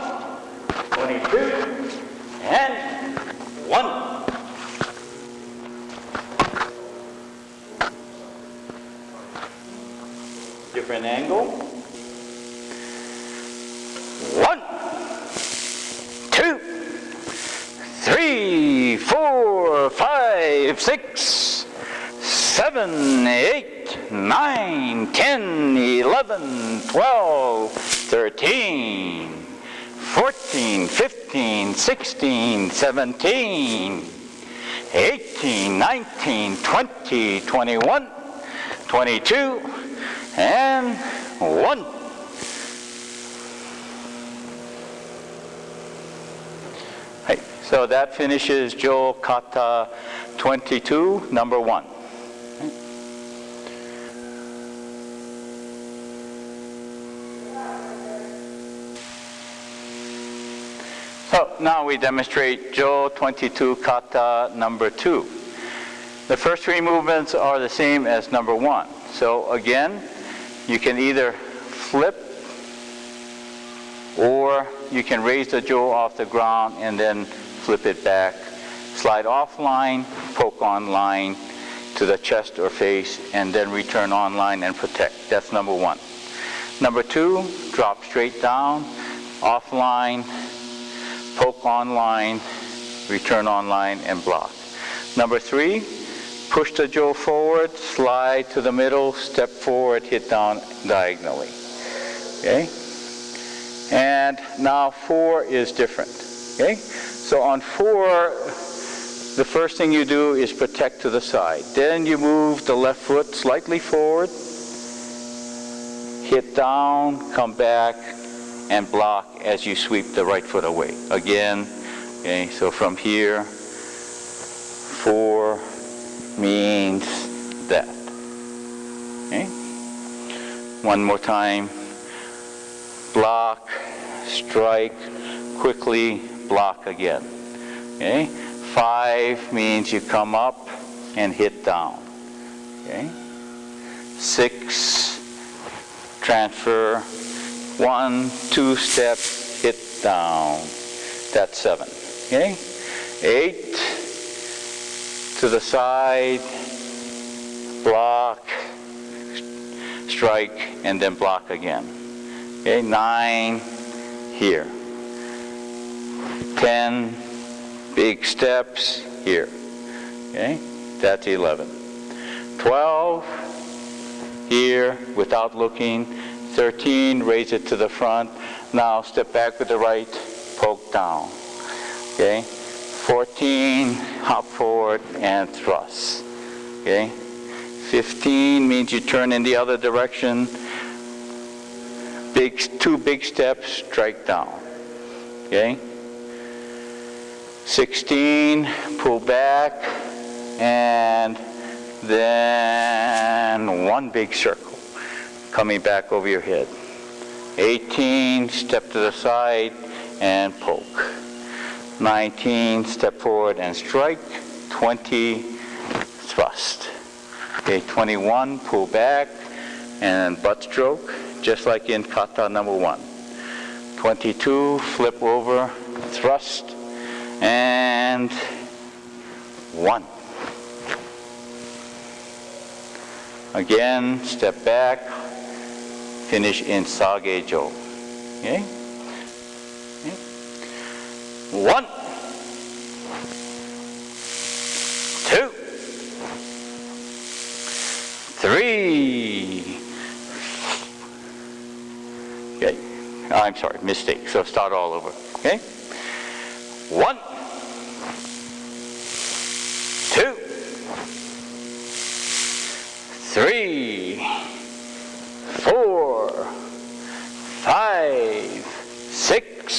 22, and 1. Different angle. 1, 2, 3, 4, 5, 6, 7, 8, 9, 10, 11, 12, 13, 14, 15, 16, 17, 18, 19, 20, 21, 22, and 1. Right. So that finishes Jo Kata 22, number 1. So now we demonstrate Jo 22 Kata number 2. The first 3 movements are the same as number 1. So again, you can either flip or you can raise the Jo off the ground and then flip it back. Slide off line, poke on line to the chest or face, and then return on line and protect. That's number 1. Number 2, drop straight down, off line, poke on line, return on line, and block. Number 3, push the Jo forward, slide to the middle, step forward, hit down diagonally. Okay? And now 4 is different. Okay? So on 4, the first thing you do is protect to the side. Then you move the left foot slightly forward, hit down, come back, and block as you sweep the right foot away. Again, okay, so from here, 4 means that. Okay? One more time. Block, strike, quickly block again. Okay? 5 means you come up and hit down. Okay? 6, transfer. 1, 2 step, hit down. That's 7. Okay? 8, to the side, block, strike, and then block again. Okay? 9, here. 10, big steps, here. Okay? That's 11. 12, here, without looking. 13, raise it to the front. Now step back with the right, poke down. Okay? 14, hop forward and thrust. Okay? 15 means you turn in the other direction. 2 big steps, strike down. Okay? 16, pull back, and then 1 big circle, coming back over your head. 18, step to the side and poke. 19, step forward and strike. 20, thrust. Okay, 21, pull back and butt stroke, just like in kata number 1. 22, flip over, thrust, and 1. Again, step back, finish in Sage-jo. Okay? 1, 2, 3. Okay. I'm sorry, mistake. So start all over. Okay? 1, 2, 3, 4, 5, 6,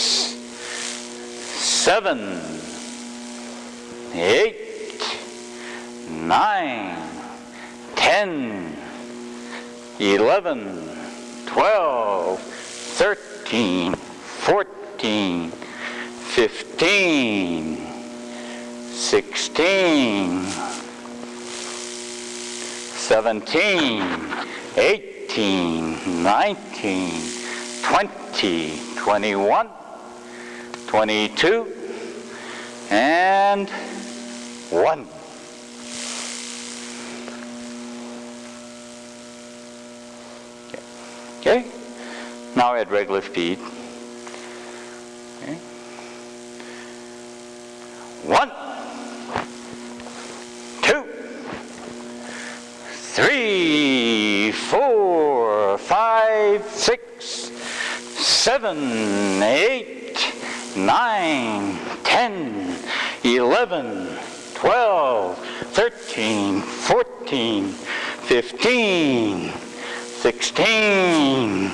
7, 8, 9, 10, 11, 12, 13, 14, 15, 16, 17, 18, 19, 20, 21, 22, and 1. Okay. Now at regular speed. Okay. 1, 2, 3, 4, 5, 6, 7, 8, 9, 10, 11, 12, 13, 14, 15, 16,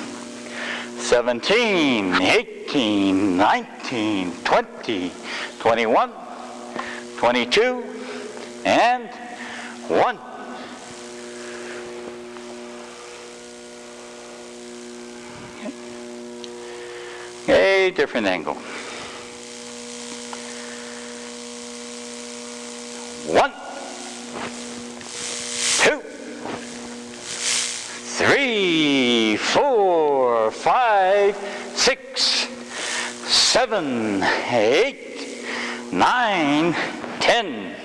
17, 18, 19, 20, 21, 22, and 1. A different angle. 1, 2, 3, 4, 5, 6, 7, 8, 9, 10,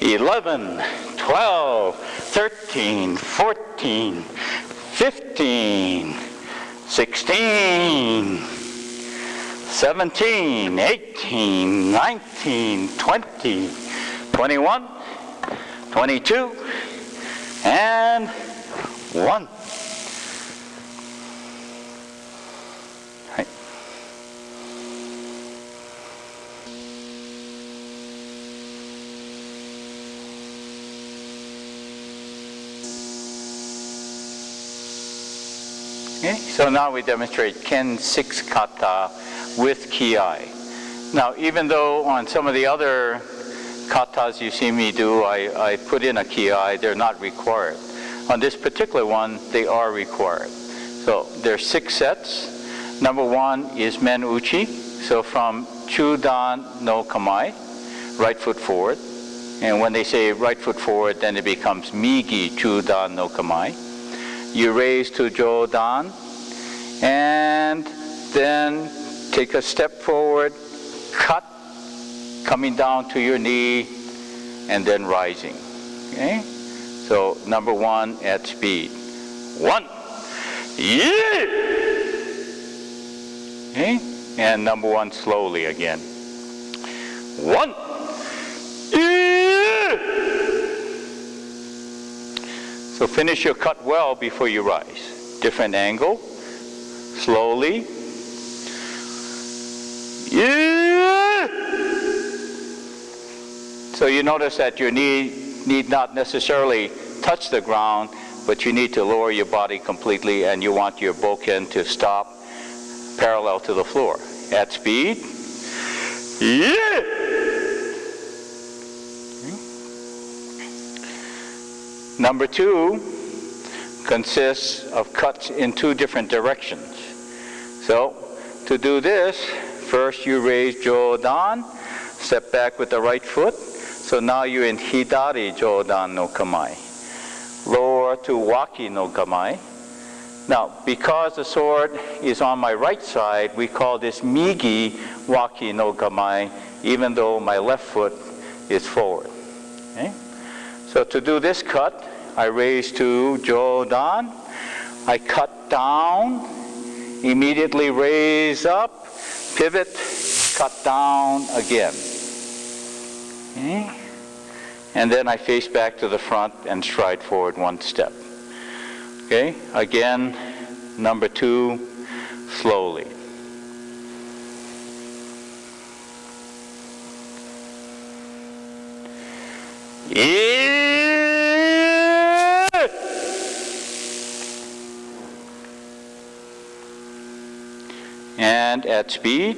11, 12, 13, 14, 15, 16, 17, 18, 19, 20, 21, 22, and 1. Right. Okay, so now we demonstrate Ken 6 kata with ki-ai. Now, even though on some of the other katas you see me do, I put in a ki-ai, they're not required. On this particular one, they are required. So there's 6 sets. Number 1 is men uchi. So from Chudan no Kamai, right foot forward. And when they say right foot forward, then it becomes Migi Chudan no Kamae. You raise to Jodan, and then take a step forward, cut, coming down to your knee, and then rising. Okay? So number 1 at speed. 1, yeah! Okay? And number 1 slowly again. 1, yeah! So finish your cut well before you rise. Different angle. Slowly. Yeah! So you notice that your knee need not necessarily touch the ground, but you need to lower your body completely, and you want your bokken to stop parallel to the floor. At speed. Yeah! Number 2 consists of cuts in 2 different directions. So to do this, first you raise Jodan, step back with the right foot. So now you're in Hidari Jodan no Kamae. Lower to Waki no Kamae. Now, because the sword is on my right side, we call this Migi Waki no Kamae, even though my left foot is forward. Okay? So to do this cut, I raise to Jodan. I cut down, immediately raise up, pivot, cut down again. Okay? And then I face back to the front and stride forward 1 step. Okay? Again, number 2, slowly. Yeah! And at speed.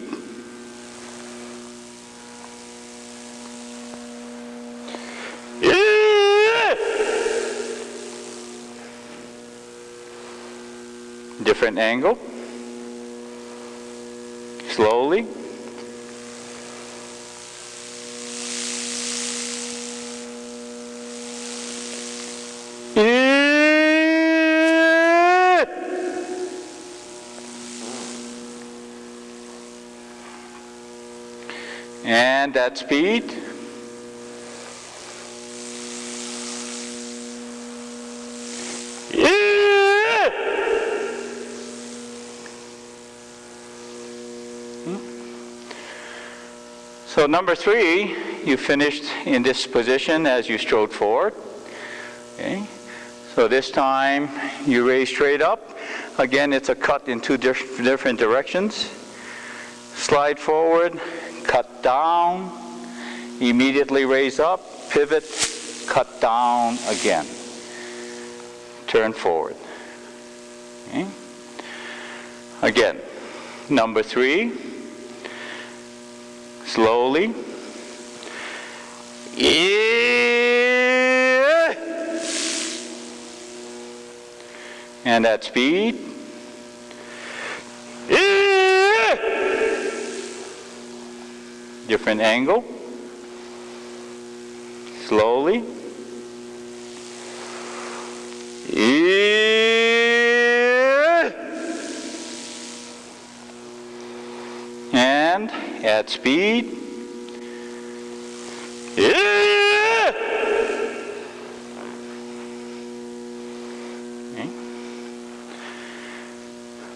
Different angle. Slowly. And at speed. So number 3, you finished in this position as you strode forward. Okay. So this time you raise straight up. Again, it's a cut in 2 different directions. Slide forward, cut down, immediately raise up, pivot, cut down again. Turn forward. Okay. Again, number 3. Slowly. Yeah. And at speed. Yeah. Different angle. Slowly. Yeah. And at speed. Yeah. Okay.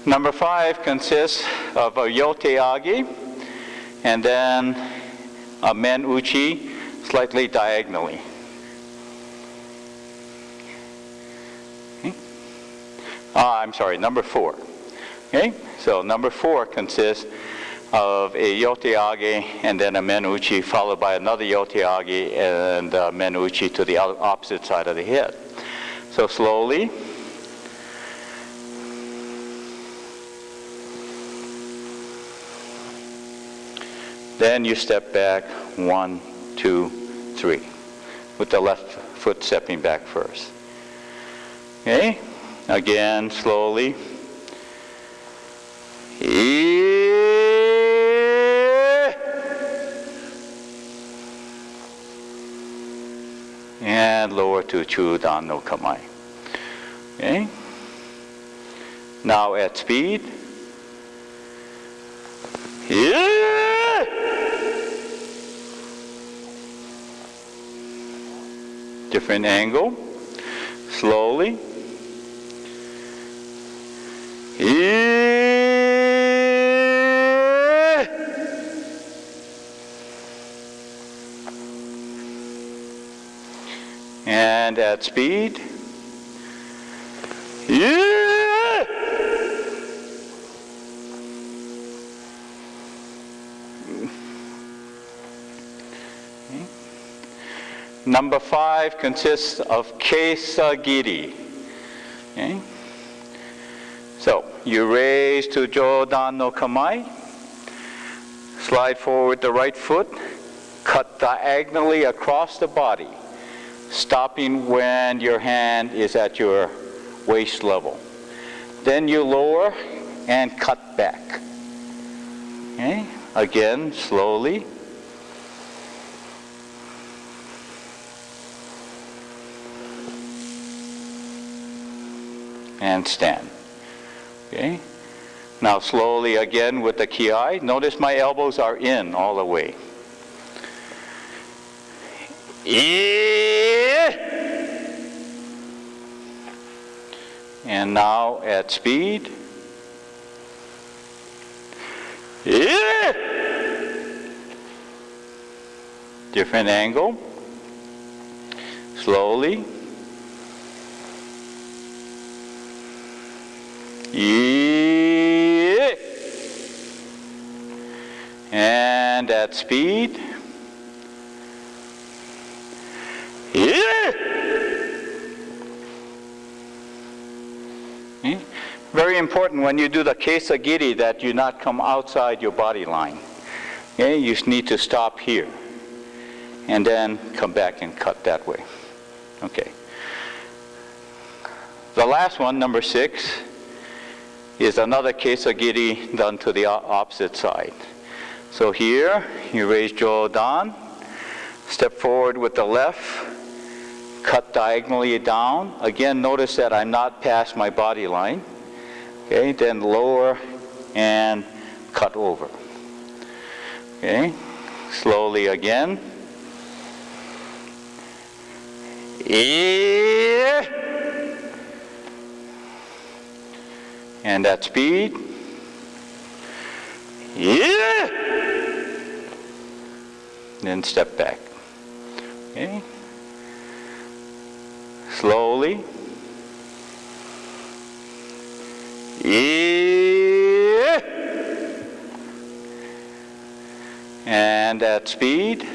Number 5 consists of a yoteage and then a men uchi slightly diagonally. Okay. I'm sorry, number 4. Okay, so number 4 consists of a yoteage and then a men uchi followed by another yoteage and a men uchi to the opposite side of the head. So slowly. Then you step back 1, 2, 3 with the left foot stepping back first. Okay, again slowly. and lower to Chudan no Kamae. Okay? Now at speed. Yeah! Different angle. Slowly. Yeah! And at speed. Yeah! Number 5 consists of Kesagiri. Okay? So you raise to Jodan no Kamae, slide forward the right foot, cut diagonally across the body, stopping when your hand is at your waist level. Then you lower and cut back. Okay? Again, slowly. And stand. Okay? Now slowly again with the ki. Notice my elbows are in all the way. And now at speed. Different angle. Slowly. And at speed. Very important when you do the Kesagiri that you not come outside your body line. Okay? You need to stop here and then come back and cut that way. Okay. The last one, number 6, is another Kesagiri done to the opposite side. So here, you raise Jodan, step forward with the left, cut diagonally down. Again, notice that I'm not past my body line. Okay, then lower and cut over. Okay, slowly again. And at speed. Then step back. Okay. Slowly. And at speed.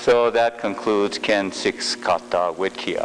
So that concludes Ken 6 kata with ki.